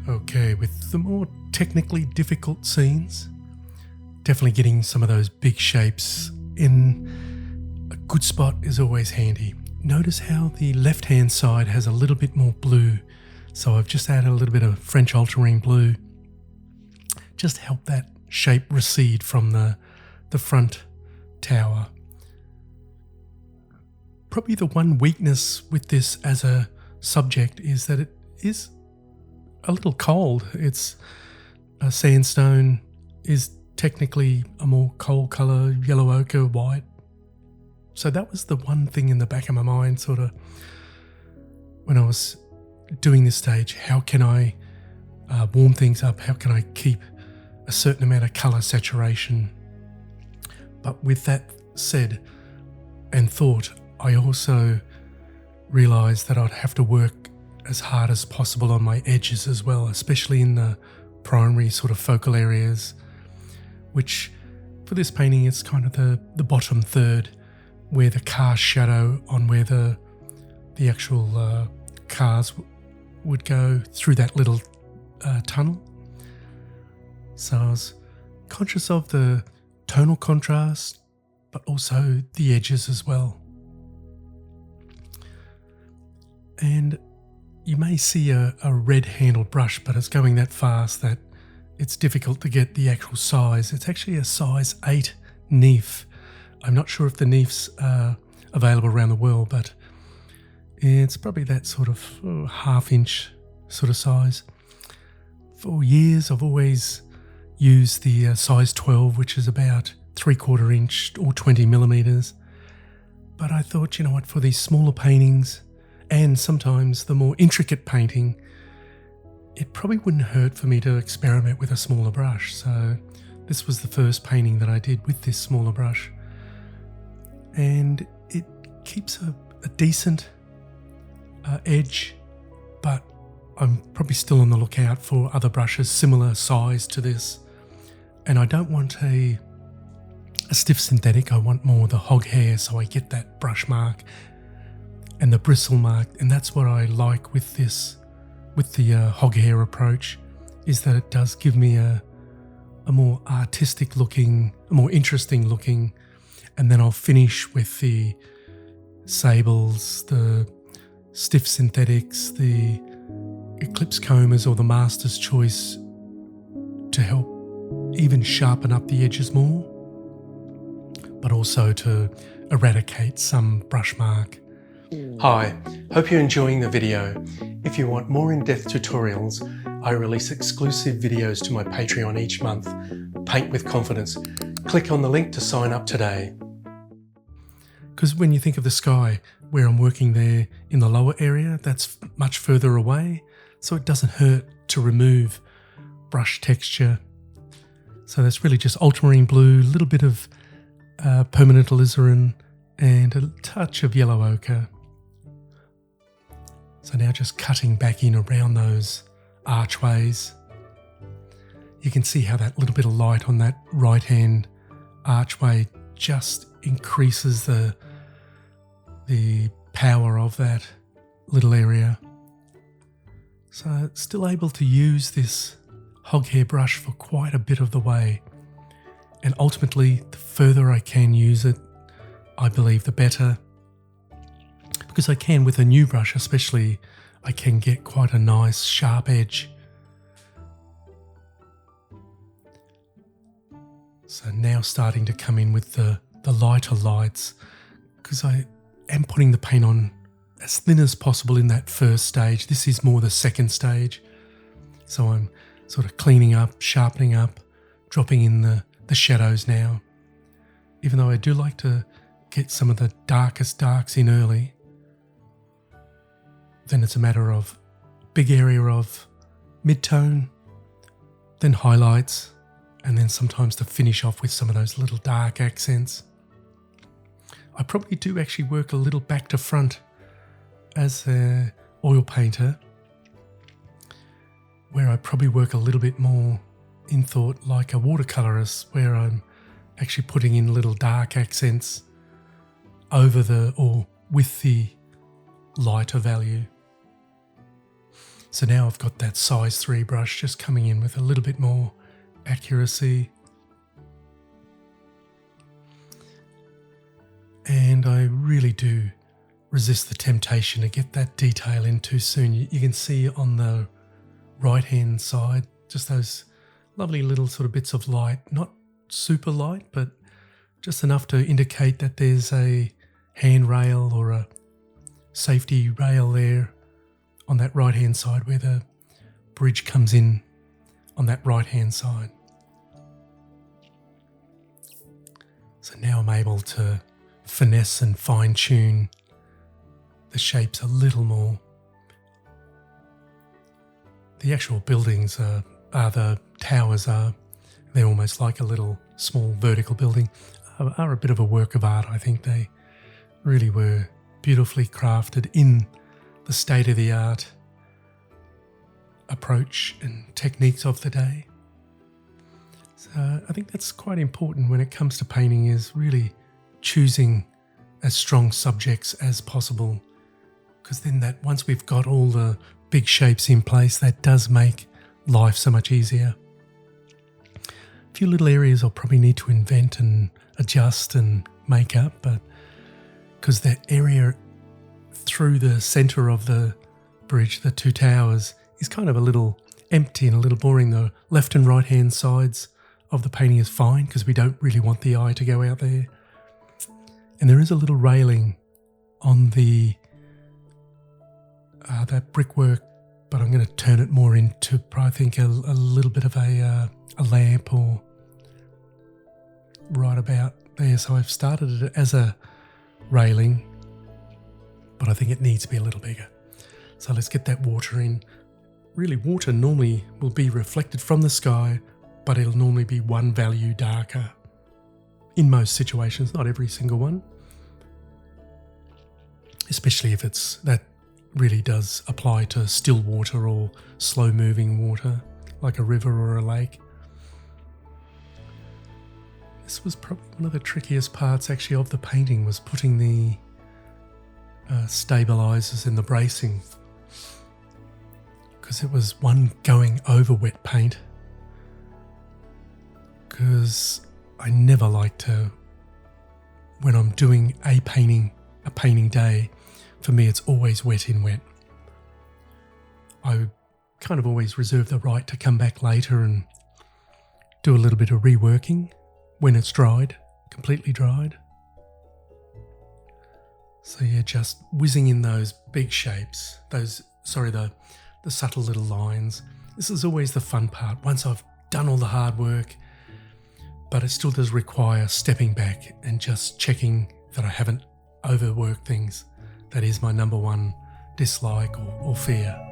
Okay, with the more technically difficult scenes, definitely getting some of those big shapes in a good spot is always handy. Notice how the left-hand side has a little bit more blue, so I've just added a little bit of French ultramarine blue, just to help that shape recede from the front tower. Probably the one weakness with this as a subject is that it is a little cold. It's a sandstone is technically a more cold colour, yellow ochre, white. So that was the one thing in the back of my mind, sort of, when I was doing this stage. How can I warm things up? How can I keep a certain amount of colour saturation? But with that said and thought, I also realised that I'd have to work as hard as possible on my edges as well, especially in the primary sort of focal areas, which for this painting it's kind of the bottom third, where the car shadow on where the actual cars would go through that little tunnel. So I was conscious of the tonal contrast, but also the edges as well. And you may see a red handled brush, but it's going that fast that it's difficult to get the actual size. It's actually a size 8 neef. I'm not sure if the neefs are available around the world, but it's probably that sort of half-inch sort of size. For years I've always used the size 12, which is about 3/4 inch or 20 millimeters. But I thought, you know what, for these smaller paintings and sometimes the more intricate painting, it probably wouldn't hurt for me to experiment with a smaller brush. So this was the first painting that I did with this smaller brush. And it keeps a decent edge, but I'm probably still on the lookout for other brushes similar size to this. And I don't want a stiff synthetic, I want more the hog hair, so I get that brush mark and the bristle mark. And that's what I like with this, with the hog hair approach, is that it does give me a more artistic looking, a more interesting looking, and then I'll finish with the sables, the stiff synthetics, the Eclipse combers or the Master's Choice to help even sharpen up the edges more, but also to eradicate some brush mark. Hi, hope you're enjoying the video. If you want more in-depth tutorials, I release exclusive videos to my Patreon each month. Paint with confidence. Click on the link to sign up today. Because when you think of the sky, where I'm working there in the lower area, that's much further away, so it doesn't hurt to remove brush texture. So that's really just ultramarine blue, a little bit of permanent alizarin, and a touch of yellow ochre. So now just cutting back in around those archways. You can see how that little bit of light on that right hand archway just increases the power of that little area. So still able to use this hog hair brush for quite a bit of the way. And ultimately, the further I can use it, I believe the better. Because I can, with a new brush especially, I can get quite a nice sharp edge. So now starting to come in with the lighter lights, because I am putting the paint on as thin as possible in that first stage. This is more the second stage. So I'm sort of cleaning up, sharpening up, dropping in the shadows now. Even though I do like to get some of the darkest darks in early, then it's a matter of big area of mid-tone, then highlights, and then sometimes to finish off with some of those little dark accents. I probably do actually work a little back to front as an oil painter, where I probably work a little bit more in thought like a watercolourist, where I'm actually putting in little dark accents over or with the lighter value. So now I've got that size 3 brush just coming in with a little bit more accuracy. And I really do resist the temptation to get that detail in too soon. You can see on the right hand side just those lovely little sort of bits of light, not super light, but just enough to indicate that there's a handrail or a safety rail there on that right hand side where the bridge comes in on that right hand side. So now I'm able to finesse and fine tune the shapes a little more. The actual buildings the towers they're almost like a little small vertical building, are a bit of a work of art. I think they really were beautifully crafted in the state-of-the-art approach and techniques of the day. So I think that's quite important when it comes to painting, is really choosing as strong subjects as possible, because then that once we've got all the big shapes in place, that does make life so much easier. A few little areas I'll probably need to invent and adjust and make up, but because that area through the centre of the bridge, the two towers, is kind of a little empty and a little boring. The left and right hand sides of the painting is fine because we don't really want the eye to go out there. And there is a little railing on the that brickwork, but I'm going to turn it more into, I think, a little bit of a lamp or right about there. So I've started it as a railing, but I think it needs to be a little bigger. So let's get that water in. Really, water normally will be reflected from the sky, but it'll normally be one value darker in most situations, not every single one. Especially if it's that really does apply to still water or slow moving water like a river or a lake. This was probably one of the trickiest parts actually of the painting, was putting the stabilizers and the bracing, because it was one going over wet paint, because I never like to, when I'm doing a painting day, for me it's always wet in wet. I kind of always reserve the right to come back later and do a little bit of reworking when it's dried, completely dried. So yeah, just whizzing in those big shapes, the subtle little lines. This is always the fun part, once I've done all the hard work, but it still does require stepping back and just checking that I haven't overworked things. That is my number one dislike or fear.